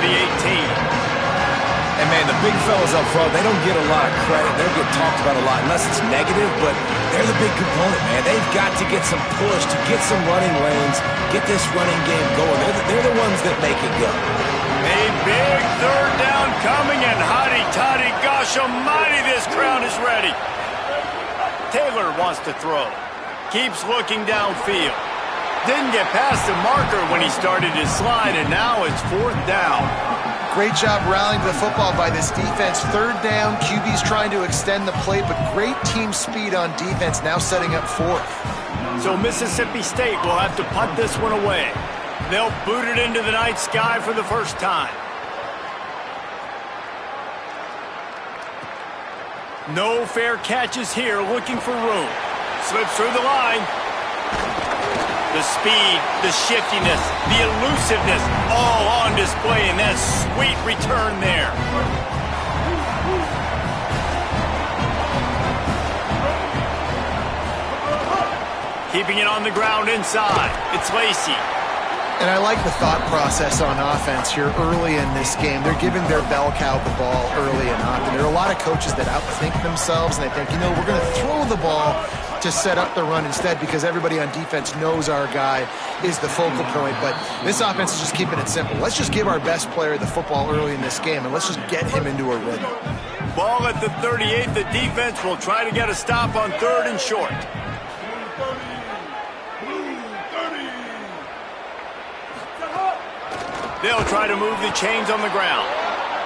the 18. And, man, the big fellas up front, they don't get a lot of credit. They'll get talked about a lot unless it's negative, but they're the big component, man. They've got to get some push, to get some running lanes, get this running game going. They're the ones that make it go. A big third down coming, and hotty-toddy, gosh almighty, this crowd is ready. Taylor wants to throw. Keeps looking downfield. Didn't get past the marker when he started his slide, and now it's fourth down. Great job rallying the football by this defense. Third down, QB's trying to extend the play, but great team speed on defense, now setting up fourth. So Mississippi State will have to punt this one away. They'll boot it into the night sky for the first time. No fair catches here, looking for room. Slips through the line. The speed, the shiftiness, the elusiveness, all on display in that sweet return there. Keeping it on the ground inside. It's Lacey. And I like the thought process on offense here early in this game. They're giving their bell cow the ball early and often. There are a lot of coaches that outthink themselves, and they think, we're going to throw the ball to set up the run instead because everybody on defense knows our guy is the focal point. But this offense is just keeping it simple. Let's just give our best player the football early in this game, and let's just get him into a rhythm. Ball at the 38. The defense will try to get a stop on third and short. They'll try to move the chains on the ground.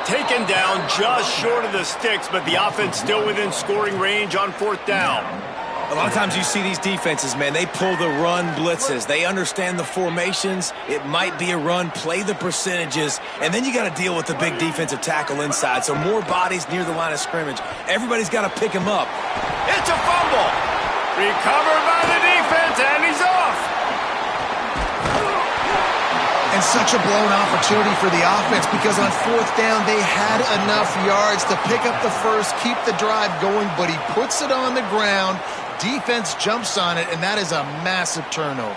Taken down just short of the sticks, but the offense still within scoring range on fourth down. A lot of times you see these defenses, man, they pull the run blitzes. They understand the formations. It might be a run, play the percentages, and then you got to deal with the big defensive tackle inside. So more bodies near the line of scrimmage. Everybody's got to pick him up. It's a fumble. Recovered by the defense, and he's off. And such a blown opportunity for the offense because on fourth down, they had enough yards to pick up the first, keep the drive going, but he puts it on the ground. Defense jumps on it, and that is a massive turnover.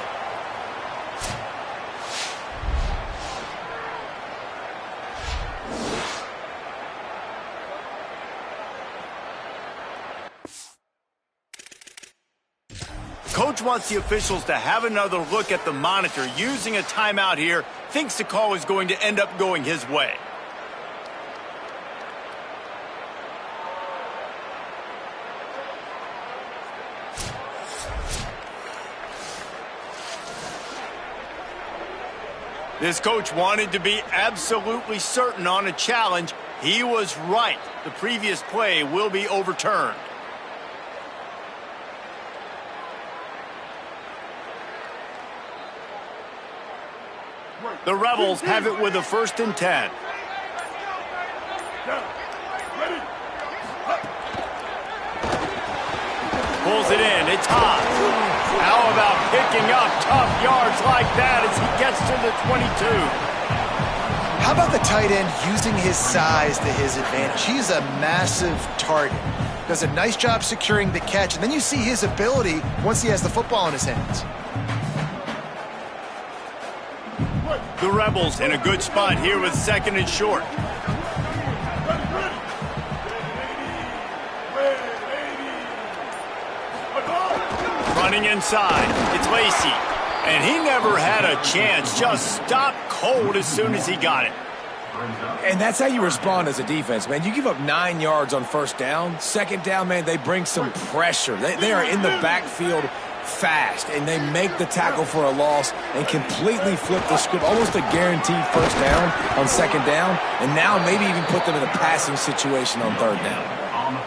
Coach wants the officials to have another look at the monitor. Using a timeout here, thinks the call is going to end up going his way. This coach wanted to be absolutely certain on a challenge. He was right. The previous play will be overturned. The Rebels have it with a 1st and 10. Pulls it in. It's hot. How about picking up tough yards like that as he gets to the 22? How about the tight end using his size to his advantage? He's a massive target. Does a nice job securing the catch, and then you see his ability once he has the football in his hands. The Rebels in a good spot here with 2nd and short. Running inside, it's Lacey. And he never had a chance, just stopped cold as soon as he got it. And that's how you respond as a defense, man. You give up 9 yards on 1st down. 2nd down, man, they bring some pressure. They are in the backfield fast, and they make the tackle for a loss and completely flip the script, almost a guaranteed 1st down on 2nd down, and now maybe even put them in a passing situation on 3rd down.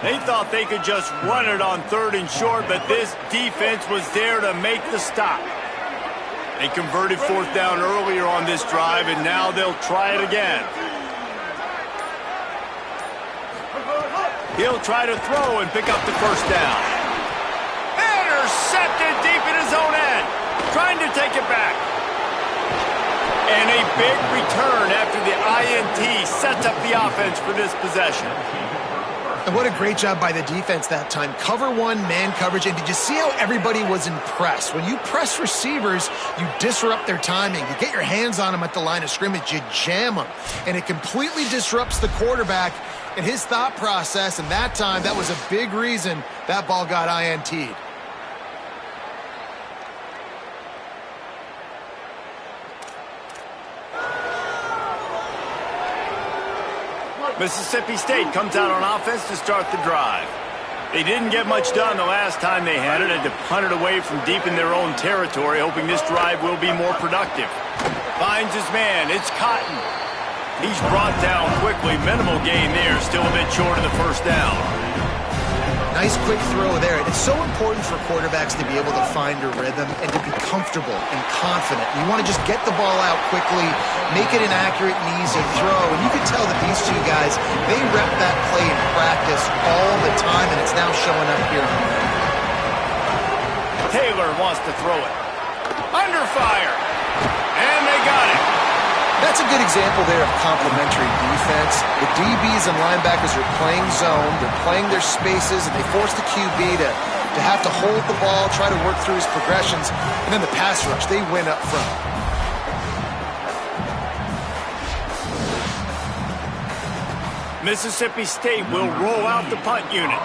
They thought they could just run it on 3rd and short, but this defense was there to make the stop. They converted 4th down earlier on this drive, and now they'll try it again. He'll try to throw and pick up the 1st down. Intercepted deep in his own end. Trying to take it back. And a big return after the INT sets up the offense for this possession. And what a great job by the defense that time. Cover one, man coverage. And did you see how everybody was impressed? When you press receivers, you disrupt their timing. You get your hands on them at the line of scrimmage. You jam them. And it completely disrupts the quarterback and his thought process. And that time, that was a big reason that ball got INT'd. Mississippi State comes out on offense to start the drive. They didn't get much done the last time they had it, had to punt it away from deep in their own territory, hoping this drive will be more productive. Finds his man. It's Cotton. He's brought down quickly. Minimal gain there. Still a bit short of the first down. Nice quick throw there. It's so important for quarterbacks to be able to find a rhythm and to be comfortable and confident. You want to just get the ball out quickly, make it an accurate and easy throw. And you can tell that these two guys, they rep that play in practice all the time, and it's now showing up here. Taylor wants to throw it. Under fire. And they got it. That's a good example there of complementary defense. The DBs and linebackers are playing zone, they're playing their spaces, and they force the QB to have to hold the ball, try to work through his progressions, and then the pass rush, they win up front. Mississippi State will roll out the punt unit.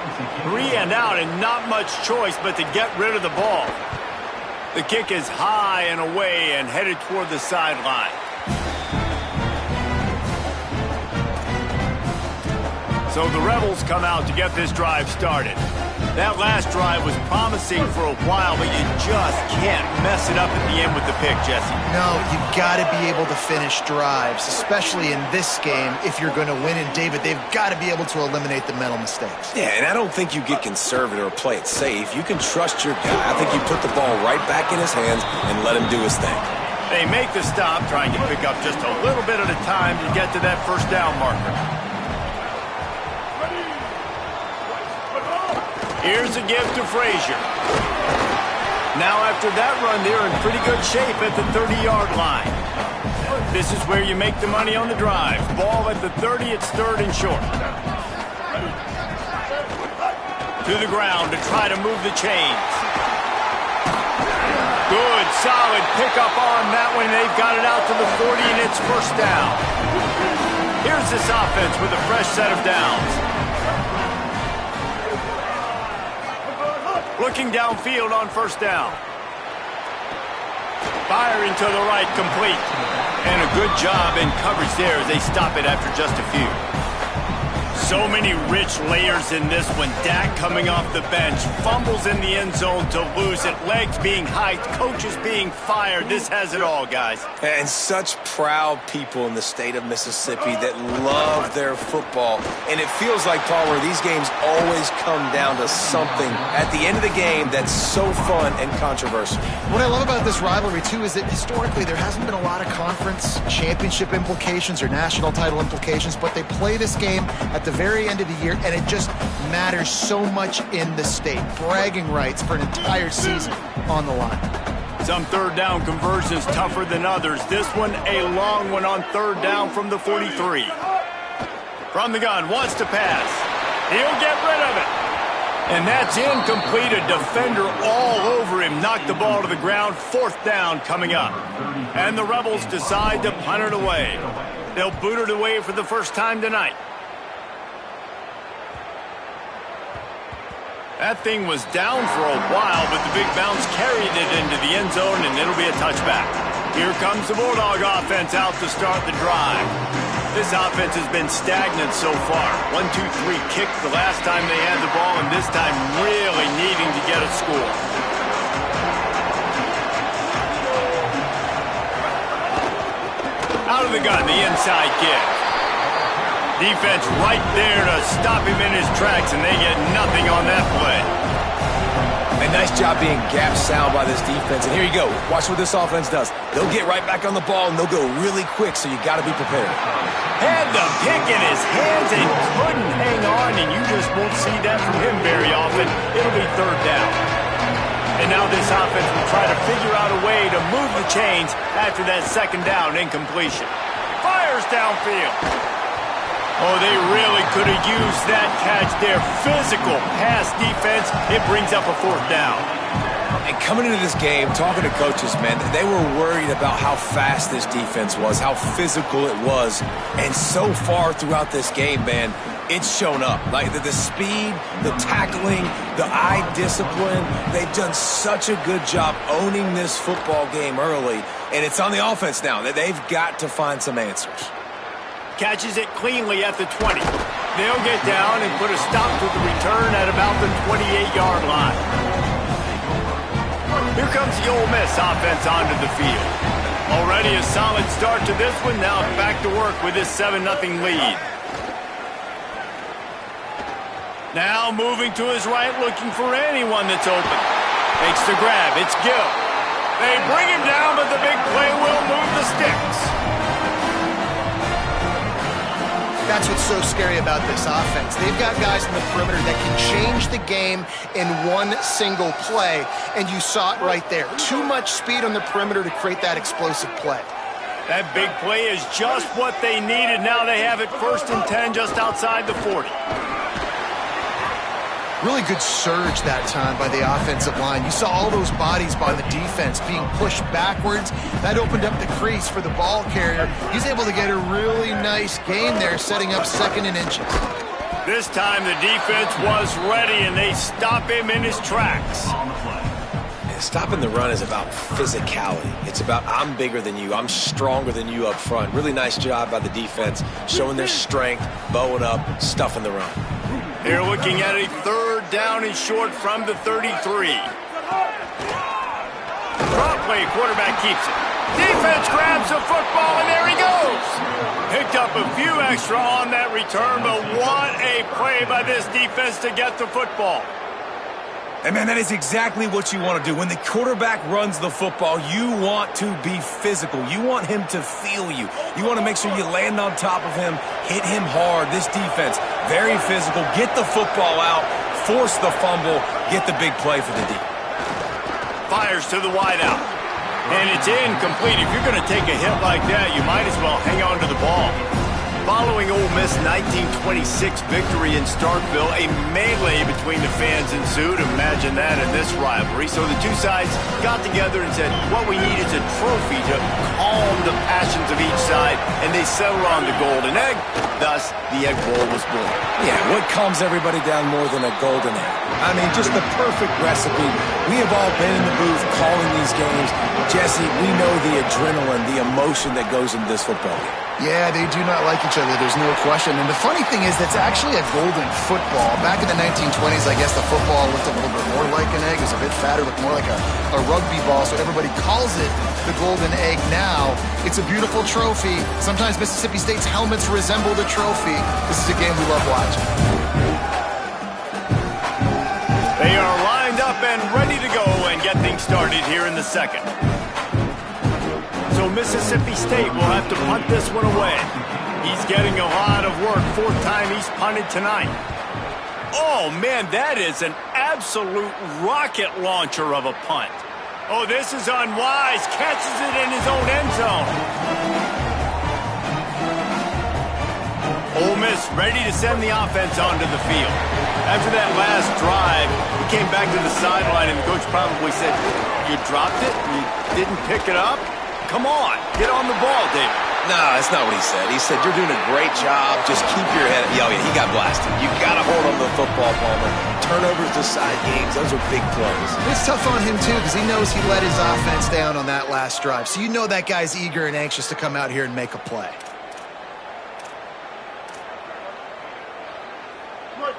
3 and out and not much choice but to get rid of the ball. The kick is high and away and headed toward the sideline. So the Rebels come out to get this drive started. That last drive was promising for a while, but you just can't mess it up at the end with the pick, Jesse. No, you've got to be able to finish drives, especially in this game. If you're going to win, and David, they've got to be able to eliminate the mental mistakes. Yeah, and I don't think you get conservative or play it safe. You can trust your guy. I think you put the ball right back in his hands and let him do his thing. They make the stop, trying to pick up just a little bit at a time to get to that first down marker. Here's a give to Frazier. Now after that run, they're in pretty good shape at the 30-yard line. This is where you make the money on the drive. Ball at the 30, it's third and short. To the ground to try to move the chains. Good, solid pickup on that one. They've got it out to the 40, and it's first down. Here's this offense with a fresh set of downs. Looking downfield on first down. Firing to the right, complete. And a good job in coverage there as they stop it after just a few. So many rich layers in this one. Dak coming off the bench. Fumbles in the end zone to lose it. Legs being hiked. Coaches being fired. This has it all, guys. And such proud people in the state of Mississippi that love their football. And it feels like, Palmer, these games always come down to something at the end of the game that's so fun and controversial. What I love about this rivalry, too, is that historically there hasn't been a lot of conference championship implications or national title implications, but they play this game at the very end of the year, and it just matters so much in the state. Bragging rights for an entire season on the line. Some third down conversions tougher than others. This one a long one on third down from the 43. From the gun, wants to pass. He'll get rid of it. And that's incomplete. A defender all over him. Knocked the ball to the ground. Fourth down coming up. And the Rebels decide to punt it away. They'll boot it away for the first time tonight. That thing was down for a while, but the big bounce carried it into the end zone, and it'll be a touchback. Here comes the Bulldog offense out to start the drive. This offense has been stagnant so far. 1-2-3 kick the last time they had the ball, and this time really needing to get a score. Out of the gun, the inside kick. Defense right there to stop him in his tracks, and they get nothing on that play. A nice job being gap sound by this defense. And here you go. Watch what this offense does. They'll get right back on the ball, and they'll go really quick, so you got to be prepared. Had the pick in his hands and couldn't hang on, and you just won't see that from him very often. It'll be third down. And now this offense will try to figure out a way to move the chains after that second down incompletion. Fires downfield. Oh, they really could have used that catch there. Physical pass defense. It brings up a fourth down. And coming into this game, talking to coaches, man, they were worried about how fast this defense was, how physical it was. And so far throughout this game, man, it's shown up. Like the speed, the tackling, the eye discipline. They've done such a good job owning this football game early. And it's on the offense now that they've got to find some answers. Catches it cleanly at the 20. They'll get down and put a stop to the return at about the 28-yard line. Here comes the Ole Miss offense onto the field. Already a solid start to this one. Now back to work with this 7-0 lead. Now moving to his right, looking for anyone that's open. Makes the grab. It's Gill. They bring him down, but the big play will move the sticks. That's what's so scary about this offense. They've got guys in the perimeter that can change the game in one single play, and you saw it right there. Too much speed on the perimeter to create that explosive play. That big play is just what they needed. Now they have it 1st and 10 just outside the 40. Really good surge that time by the offensive line. You saw all those bodies by the defense being pushed backwards. That opened up the crease for the ball carrier. He's able to get a really nice gain there, setting up 2nd and inches. This time the defense was ready, and they stop him in his tracks. Stopping the run is about physicality. It's about I'm bigger than you. I'm stronger than you up front. Really nice job by the defense, showing their strength, bowing up, stuffing the run. They're looking at a 3rd down and short from the 33. Drop play, quarterback keeps it. Defense grabs the football, and there he goes. Picked up a few extra on that return, but what a play by this defense to get the football. And, man, that is exactly what you want to do. When the quarterback runs the football, you want to be physical. You want him to feel you. You want to make sure you land on top of him, hit him hard. This defense, very physical. Get the football out, force the fumble, get the big play for the D. Fires to the wideout. And it's incomplete. If you're going to take a hit like that, you might as well hang on to the ball. Following Ole Miss' 1926 victory in Starkville, a melee between the fans ensued. Imagine that in this rivalry. So the two sides got together and said, what we need is a trophy to calm the passions of each side, and they settled on the golden egg. Thus, the Egg Bowl was born. Yeah, what calms everybody down more than a golden egg? I mean, just the perfect recipe. We have all been in the booth calling these games. Jesse, we know the adrenaline, the emotion that goes into this football game. Yeah, they do not like each other, there's no question. And the funny thing is, that's actually a golden football. Back in the 1920s, I guess the football looked a little bit more like an egg. It was a bit fatter, looked more like a rugby ball, so everybody calls it the golden egg now. It's a beautiful trophy. Sometimes Mississippi State's helmets resemble the trophy. This is a game we love watching. They are lined up and ready to go and get things started here in the second. So Mississippi State will have to punt this one away. He's getting a lot of work. 4th time he's punted tonight. Oh, man, that is an absolute rocket launcher of a punt. Oh, this is unwise. Catches it in his own end zone. Ole Miss ready to send the offense onto the field. After that last drive, he came back to the sideline, and the coach probably said, you dropped it? You didn't pick it up? Come on, get on the ball, David. No, that's not what he said. He said, you're doing a great job. Just keep your head. Oh, yeah, he got blasted. You got to hold on to the football, Palmer. Turnovers decide games. Those are big plays. It's tough on him, too, because he knows he let his offense down on that last drive. So you know that guy's eager and anxious to come out here and make a play.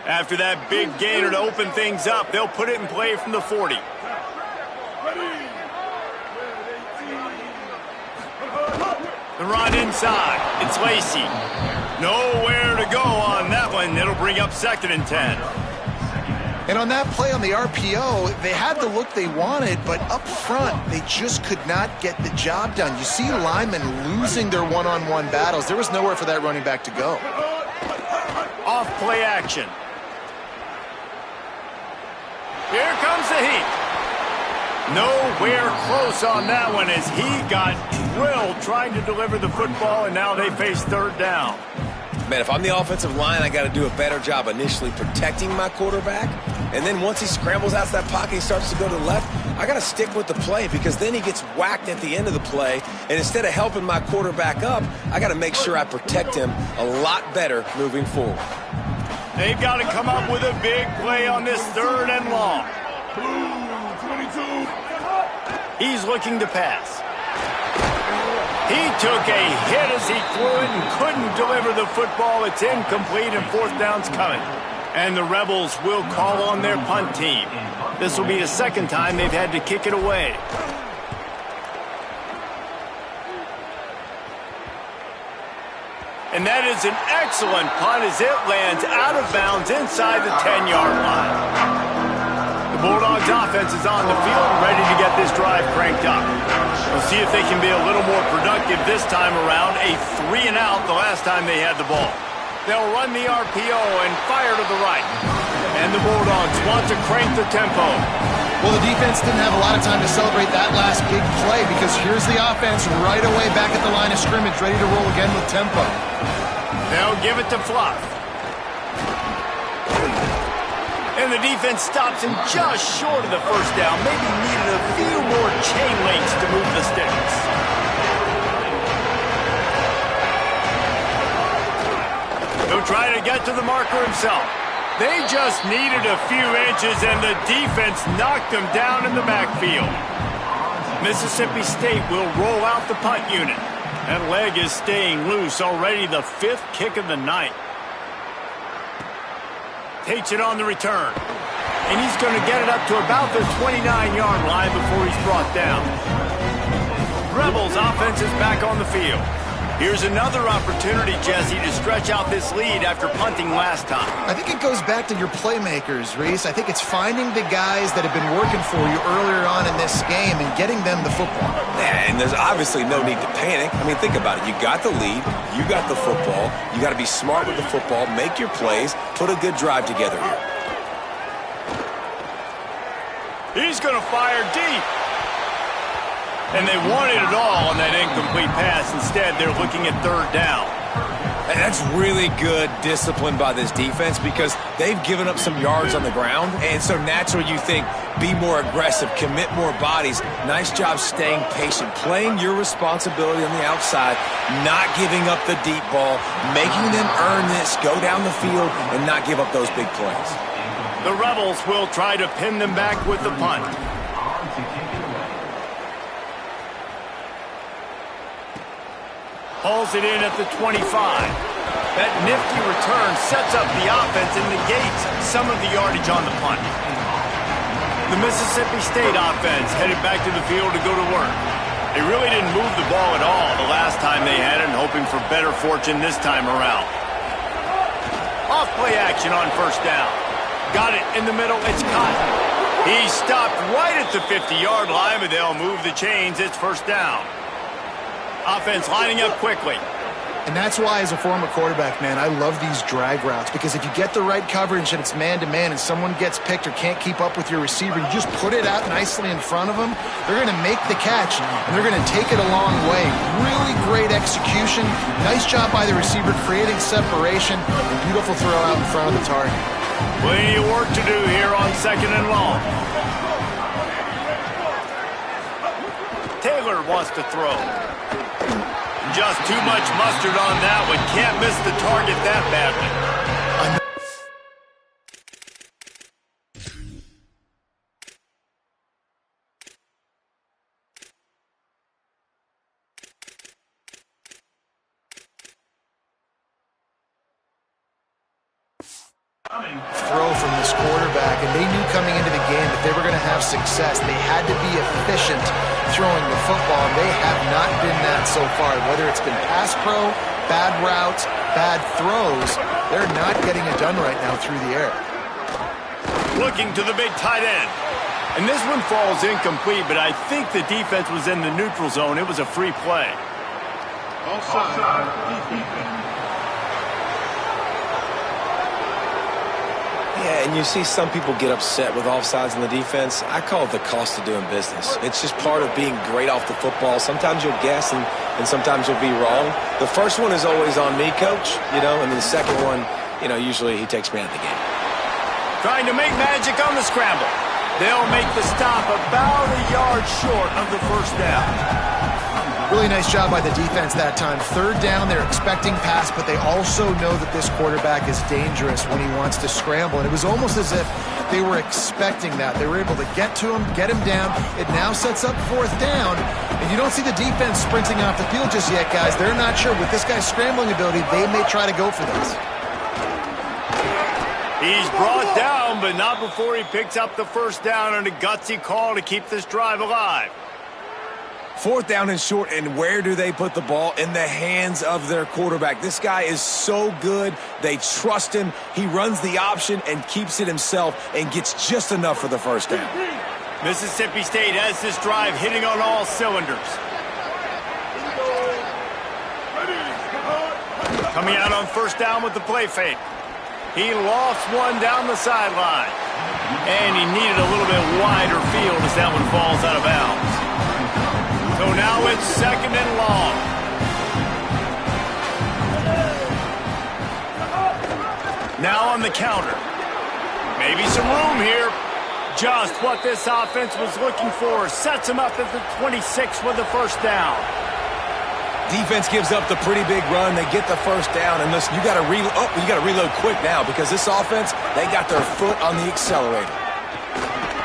After that big gainer to open things up, they'll put it in play from the 40. The run inside. It's Lacey. Nowhere to go on that one. It'll bring up 2nd and 10. And on that play on the RPO, they had the look they wanted, but up front, they just could not get the job done. You see linemen losing their one-on-one battles. There was nowhere for that running back to go. Off play action. Here comes the heat. Nowhere close on that one as he got drilled trying to deliver the football, and now they face 3rd down. Man, if I'm the offensive line, I got to do a better job initially protecting my quarterback. And then once he scrambles out of that pocket, he starts to go to the left, I got to stick with the play because then he gets whacked at the end of the play. And instead of helping my quarterback up, I got to make sure I protect him a lot better moving forward. They've got to come up with a big play on this 3rd and long. He's looking to pass. He took a hit as he threw it and couldn't deliver the football. It's incomplete and 4th down's coming. And the Rebels will call on their punt team. This will be the 2nd time they've had to kick it away. And that is an excellent punt as it lands out of bounds inside the 10-yard line. The Bulldogs offense is on the field, ready to get this drive cranked up. We'll see if they can be a little more productive this time around. A 3-and-out the last time they had the ball. They'll run the RPO and fire to the right. And the Bulldogs want to crank the tempo. Well, the defense didn't have a lot of time to celebrate that last big play because here's the offense right away back at the line of scrimmage, ready to roll again with tempo. They'll give it to Fluff. And the defense stops him just short of the 1st down. Maybe needed a few more chain links to move the sticks. He'll try to get to the marker himself. They just needed a few inches, and the defense knocked them down in the backfield. Mississippi State will roll out the punt unit. That leg is staying loose, already the 5th kick of the night. Takes it on the return. And he's going to get it up to about the 29-yard line before he's brought down. Rebels offense is back on the field. Here's another opportunity, Jesse, to stretch out this lead after punting last time. I think it goes back to your playmakers, Reese. I think it's finding the guys that have been working for you earlier on in this game and getting them the football. Yeah, and there's obviously no need to panic. I mean, think about it. You got the lead. You got the football. You got to be smart with the football, make your plays, put a good drive together here. He's going to fire deep. And they wanted it all on that incomplete pass. Instead, they're looking at 3rd down. And that's really good discipline by this defense because they've given up some yards on the ground. And so naturally you think, be more aggressive, commit more bodies. Nice job staying patient, playing your responsibility on the outside, not giving up the deep ball, making them earn this, go down the field, and not give up those big plays. The Rebels will try to pin them back with the punt. Hauls it in at the 25. That nifty return sets up the offense and negates some of the yardage on the punt. The Mississippi State offense headed back to the field to go to work. They really didn't move the ball at all the last time they had it, hoping for better fortune this time around. Off play action on 1st down. Got it in the middle. It's Cotton. He stopped right at the 50-yard line, but they'll move the chains. It's 1st down. Offense lining up quickly. And that's why, as a former quarterback, man, I love these drag routes because if you get the right coverage and it's man-to-man and someone gets picked or can't keep up with your receiver, you just put it out nicely in front of them, they're going to make the catch, and they're going to take it a long way. Really great execution. Nice job by the receiver creating separation. Beautiful throw out in front of the target. Plenty of work to do here on 2nd and long. Taylor wants to throw. Just too much mustard on that one. Can't miss the target that badly. Throw from this quarterback, and they knew coming into the game that they were going to have success. They had to be efficient throwing the football, and they have not been that so far. Whether it's been pass pro, bad routes, bad throws, they're not getting it done right now through the air. Looking to the big tight end. And this one falls incomplete, but I think the defense was in the neutral zone. It was a free play. Yeah, Yeah, and you see some people get upset with offsides in the defense. I call it the cost of doing business. It's just part of being great off the football. Sometimes you'll guess and sometimes you'll be wrong. The first one is always on me, Coach, and the second one, usually he takes me out of the game. Trying to make magic on the scramble. They'll make the stop about a yard short of the first down. Really nice job by the defense that time. Third down, they're expecting pass, but they also know that this quarterback is dangerous when he wants to scramble. And it was almost as if they were expecting that. They were able to get to him, get him down. It now sets up fourth down. And you don't see the defense sprinting off the field just yet, guys. They're not sure. With this guy's scrambling ability, they may try to go for this. He's brought down, but not before he picks up the first down on a gutsy call to keep this drive alive. Fourth down and short, and where do they put the ball? In the hands of their quarterback. This guy is so good. They trust him. He runs the option and keeps it himself and gets just enough for the first down. Mississippi State has this drive hitting on all cylinders. Coming out on first down with the play fake. He lofts one down the sideline. And he needed a little bit wider field as that one falls out of bounds. So now it's second and long. Now on the counter. Maybe some room here. Just what this offense was looking for. Sets him up at the 26 with the first down. Defense gives up the pretty big run. They get the first down. And listen, you got to reload quick now because this offense, they got their foot on the accelerator.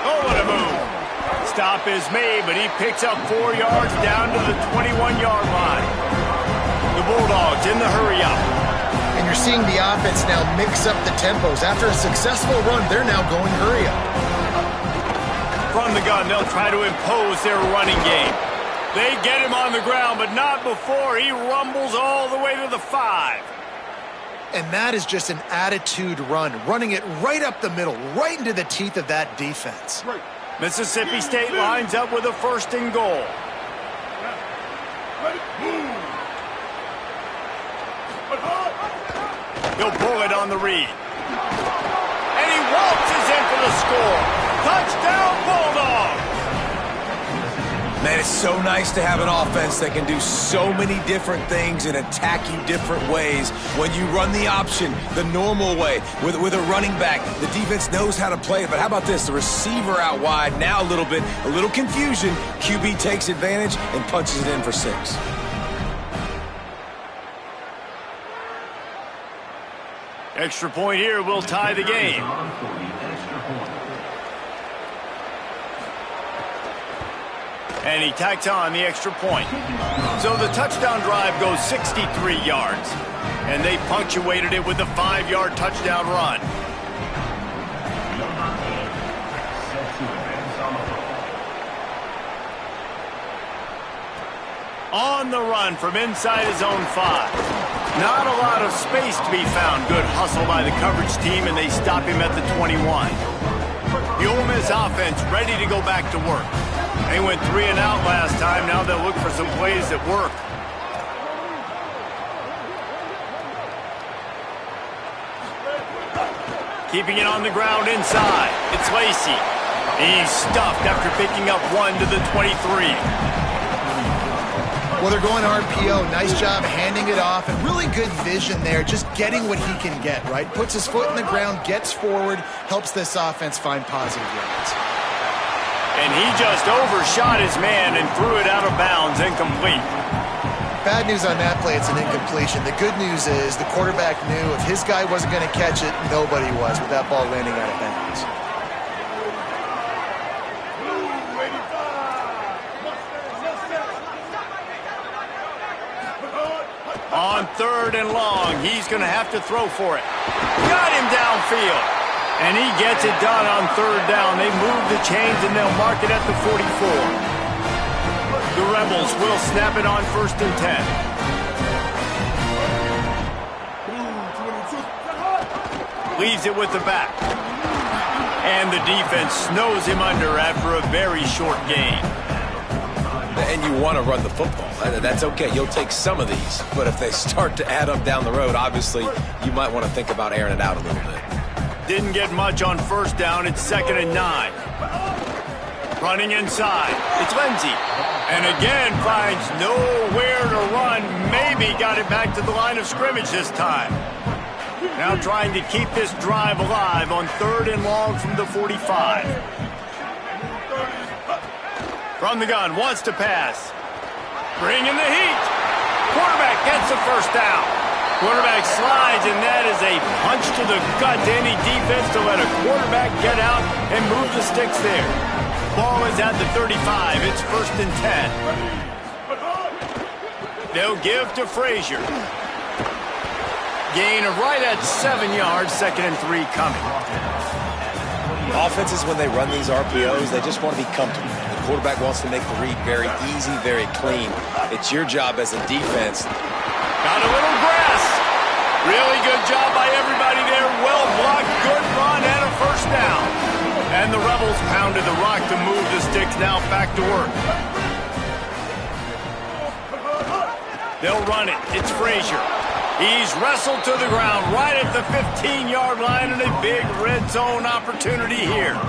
Oh, what a move. Stop is made, but he picks up 4 yards down to the 21-yard line. The Bulldogs in the hurry-up. And you're seeing the offense now mix up the tempos. After a successful run, they're now going hurry-up. From the gun, they'll try to impose their running game. They get him on the ground, but not before he rumbles all the way to the 5. And that is just an attitude run, running it right up the middle, right into the teeth of that defense. Right. Mississippi State lines up with a first and goal. He'll pull it on the read. And he waltzes in for the score. Touchdown, Bulldog! Man, it's so nice to have an offense that can do so many different things and attack you different ways. When you run the option the normal way with a running back, the defense knows how to play it. But how about this? The receiver out wide, now a little confusion. QB takes advantage and punches it in for 6. Extra point here will tie the game. And he tacks on the extra point. So the touchdown drive goes 63 yards. And they punctuated it with a 5-yard touchdown run. On the run from inside his own 5. Not a lot of space to be found. Good hustle by the coverage team, and they stop him at the 21. The Ole Miss offense ready to go back to work. They went 3 and out last time. Now they'll look for some plays that work. Keeping it on the ground inside. It's Lacey. He's stuffed after picking up 1 to the 23. Well, they're going RPO. Nice job handing it off, and really good vision there, just getting what he can get, right? Puts his foot in the ground, gets forward, helps this offense find positive yards. And he just overshot his man and threw it out of bounds, incomplete. Bad news on that play, it's an incompletion. The good news is the quarterback knew if his guy wasn't going to catch it, nobody was with that ball landing out of bounds. On 3rd and long, he's going to have to throw for it. Got him downfield. And he gets it done on 3rd down. They move the chains and they'll mark it at the 44. The Rebels will snap it on 1st and 10. Leaves it with the back. And the defense snows him under after a very short gain. And you want to run the football. That's okay. You'll take some of these. But if they start to add up down the road, obviously, you might want to think about airing it out a little bit. Didn't get much on first down. It's 2nd and 9. Running inside. It's Lindsey. And again finds nowhere to run. Maybe got it back to the line of scrimmage this time. Now trying to keep this drive alive on 3rd and long from the 45. From the gun, wants to pass. Bringing the heat. Quarterback gets the first down. Quarterback slides, and that is a punch to the gut to any defense to let a quarterback get out and move the sticks there. Ball is at the 35. It's 1st and 10. They'll give to Frazier. Gain of right at 7 yards. 2nd and 3 coming. Offenses, when they run these RPOs, they just want to be comfortable. The quarterback wants to make the read very easy, very clean. It's your job as a defense. Got a little grass. Really good job by everybody there. Well blocked, good run, and a first down. And the Rebels pounded the rock to move the sticks. Now back to work. They'll run it. It's Frazier. He's wrestled to the ground right at the 15-yard line, and a big red zone opportunity here.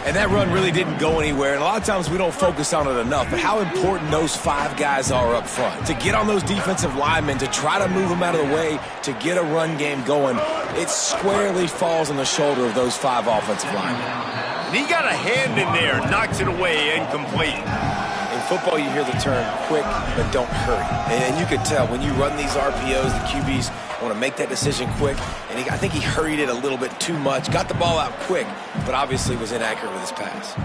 And that run really didn't go anywhere, and a lot of times we don't focus on it enough, but how important those 5 guys are up front. To get on those defensive linemen, to try to move them out of the way, to get a run game going, it squarely falls on the shoulder of those 5 offensive linemen. And he got a hand in there, knocks it away, incomplete. In football, you hear the term quick, but don't hurry. And you could tell when you run these RPOs, the QBs want to make that decision quick. And I think he hurried it a little bit too much, got the ball out quick, but obviously was inaccurate with his pass.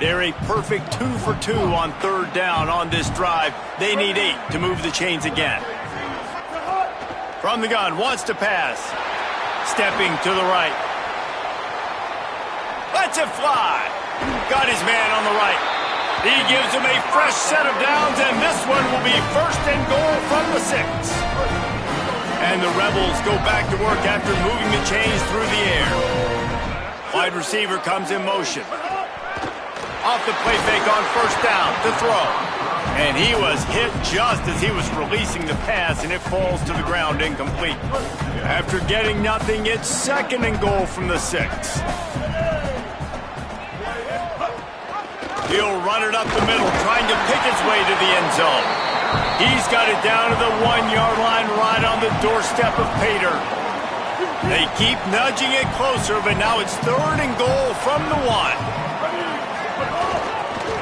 They're a perfect 2 for 2 on 3rd down on this drive. They need 8 to move the chains again. From the gun, wants to pass. Stepping to the right. Lets it fly. Got his man on the right. He gives him a fresh set of downs, and this one will be 1st and goal from the 6. And the Rebels go back to work after moving the chains through the air. Wide receiver comes in motion. Off the play fake on 1st down to throw. And he was hit just as he was releasing the pass, and it falls to the ground incomplete. After getting nothing, it's 2nd and goal from the 6. He'll run it up the middle, trying to pick his way to the end zone. He's got it down to the 1-yard line right on the doorstep of Pater. They keep nudging it closer, but now it's 3rd and goal from the 1.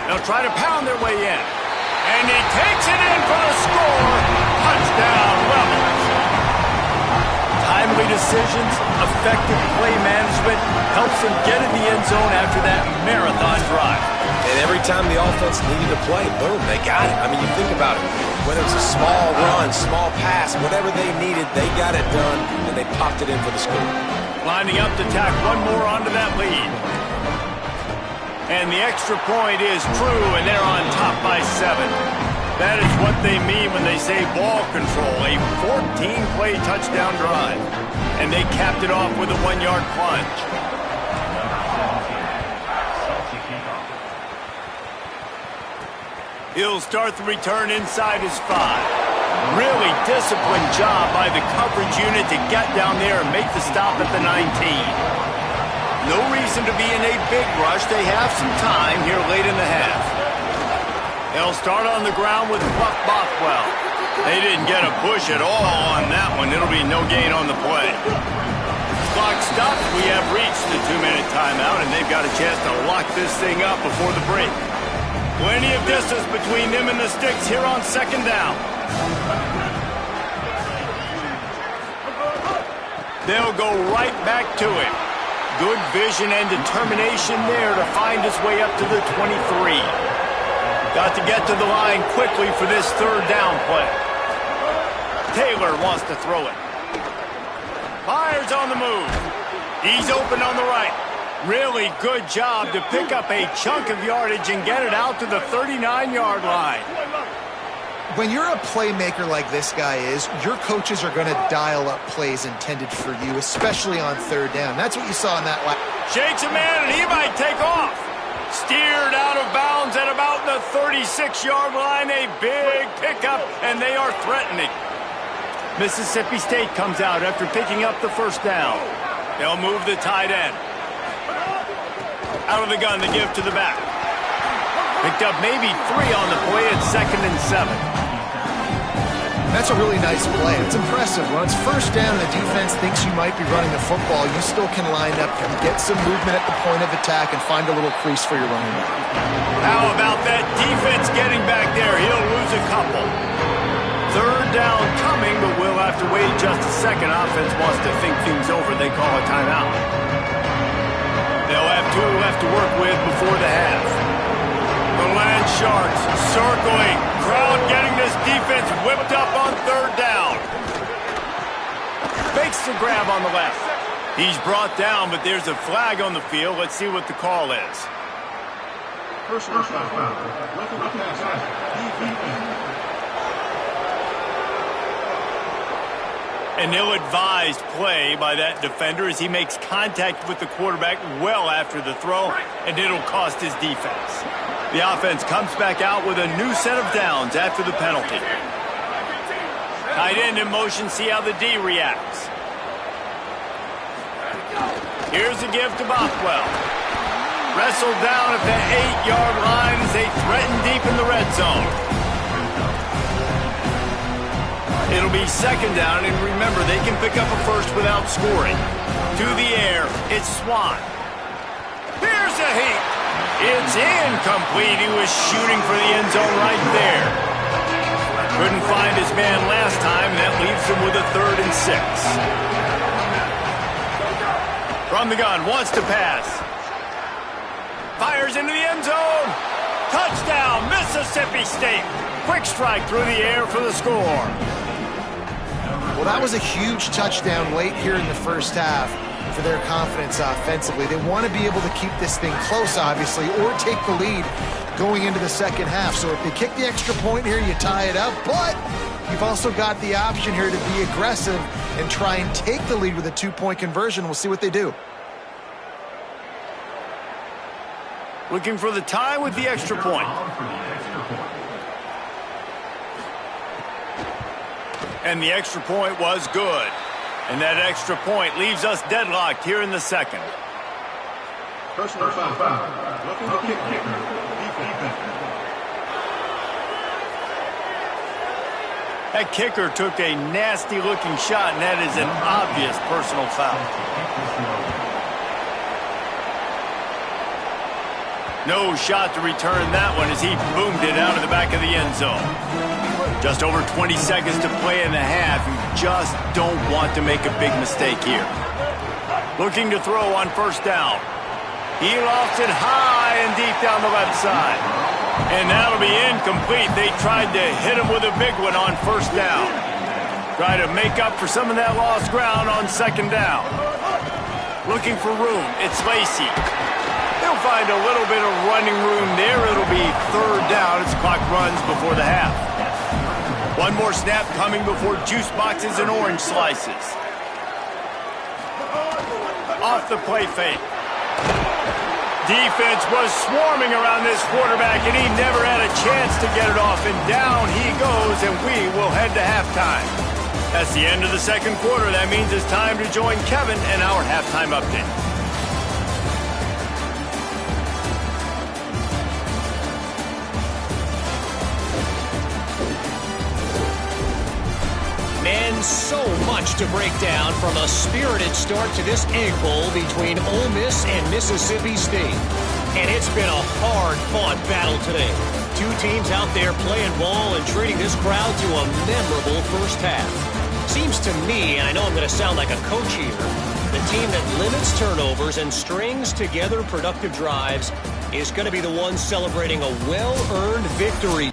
They'll try to pound their way in. And he takes it in for the score. Touchdown, Rebels. Timely decisions, effective play management helps them get in the end zone after that marathon drive. And every time the offense needed to play, boom, they got it. I mean, you think about it. Whether it's a small run, small pass, whatever they needed, they got it done, and they popped it in for the score. Lining up to tack one more onto that lead. And the extra point is true, and they're on top by 7. That is what they mean when they say ball control, a 14-play touchdown drive. And they capped it off with a 1-yard plunge. He'll start the return inside his 5. Really disciplined job by the coverage unit to get down there and make the stop at the 19. No reason to be in a big rush. They have some time here late in the half. They'll start on the ground with Buck Bothwell. They didn't get a push at all on that one. It'll be no gain on the play. Clock stopped. We have reached the 2-minute timeout, and they've got a chance to lock this thing up before the break. Plenty of distance between them and the sticks here on 2nd down. They'll go right back to it. Good vision and determination there to find his way up to the 23. Got to get to the line quickly for this 3rd down play. Taylor wants to throw it. Fires on the move. He's open on the right. Really good job to pick up a chunk of yardage and get it out to the 39-yard line. When you're a playmaker like this guy is, your coaches are going to dial up plays intended for you, especially on 3rd down. That's what you saw in that last. Shakes a man, and he might take off. Steered out of bounds at about the 36-yard line. A big pickup, and they are threatening. Mississippi State comes out after picking up the 1st down. They'll move the tight end. Out of the gun, the give to the back. Picked up maybe 3 on the play at 2nd and 7. That's a really nice play. It's impressive. When it's first down and the defense thinks you might be running the football, you still can line up and get some movement at the point of attack and find a little crease for your running back. How about that defense getting back there? He'll lose a couple. 3rd down coming, but we'll have to wait just a second. Offense wants to think things over. They call a timeout. They'll have 2 left to work with before the half. The Land Sharks circling. Crowd getting this defense whipped up on 3rd down. Fakes the grab on the left. He's brought down, but there's a flag on the field. Let's see what the call is. Personal foul. An ill-advised play by that defender as he makes contact with the quarterback well after the throw, and it'll cost his defense. The offense comes back out with a new set of downs after the penalty. Tight end in motion, see how the D reacts. Here's a give to Bothwell. Wrestled down at the 8-yard line as they threaten deep in the red zone. It'll be 2nd down, and remember, they can pick up a first without scoring. To the air, it's Swan. Here's a heat. It's incomplete. He was shooting for the end zone right there. Couldn't find his man last time. That leaves him with a 3rd and 6. From the gun, wants to pass. Fires into the end zone. Touchdown, Mississippi State. Quick strike through the air for the score. Well, that was a huge touchdown late here in the first half for their confidence offensively. They want to be able to keep this thing close, obviously, or take the lead going into the second half. So if they kick the extra point here, you tie it up. But you've also got the option here to be aggressive and try and take the lead with a 2-point conversion. We'll see what they do. Looking for the tie with the extra point. And the extra point was good. And that extra point leaves us deadlocked here in the second. Personal foul. Looking to kick kicker. Defense. That kicker took a nasty-looking shot, and that is an obvious personal foul. No shot to return that one as he boomed it out of the back of the end zone. Just over 20 seconds to play in the half. You just don't want to make a big mistake here. Looking to throw on 1st down. He lofts it high and deep down the left side. And that'll be incomplete. They tried to hit him with a big one on 1st down. Try to make up for some of that lost ground on 2nd down. Looking for room. It's Lacey. They'll find a little bit of running room there. It'll be 3rd down as clock runs before the half. One more snap coming before juice boxes and orange slices. Off the play fake. Defense was swarming around this quarterback, and he never had a chance to get it off. And down he goes, and we will head to halftime. That's the end of the second quarter. That means it's time to join Kevin and our halftime update. And so much to break down from a spirited start to this egg bowl between Ole Miss and Mississippi State. And it's been a hard-fought battle today. 2 teams out there playing ball and treating this crowd to a memorable first half. Seems to me, and I know I'm going to sound like a coach here, the team that limits turnovers and strings together productive drives is going to be the one celebrating a well-earned victory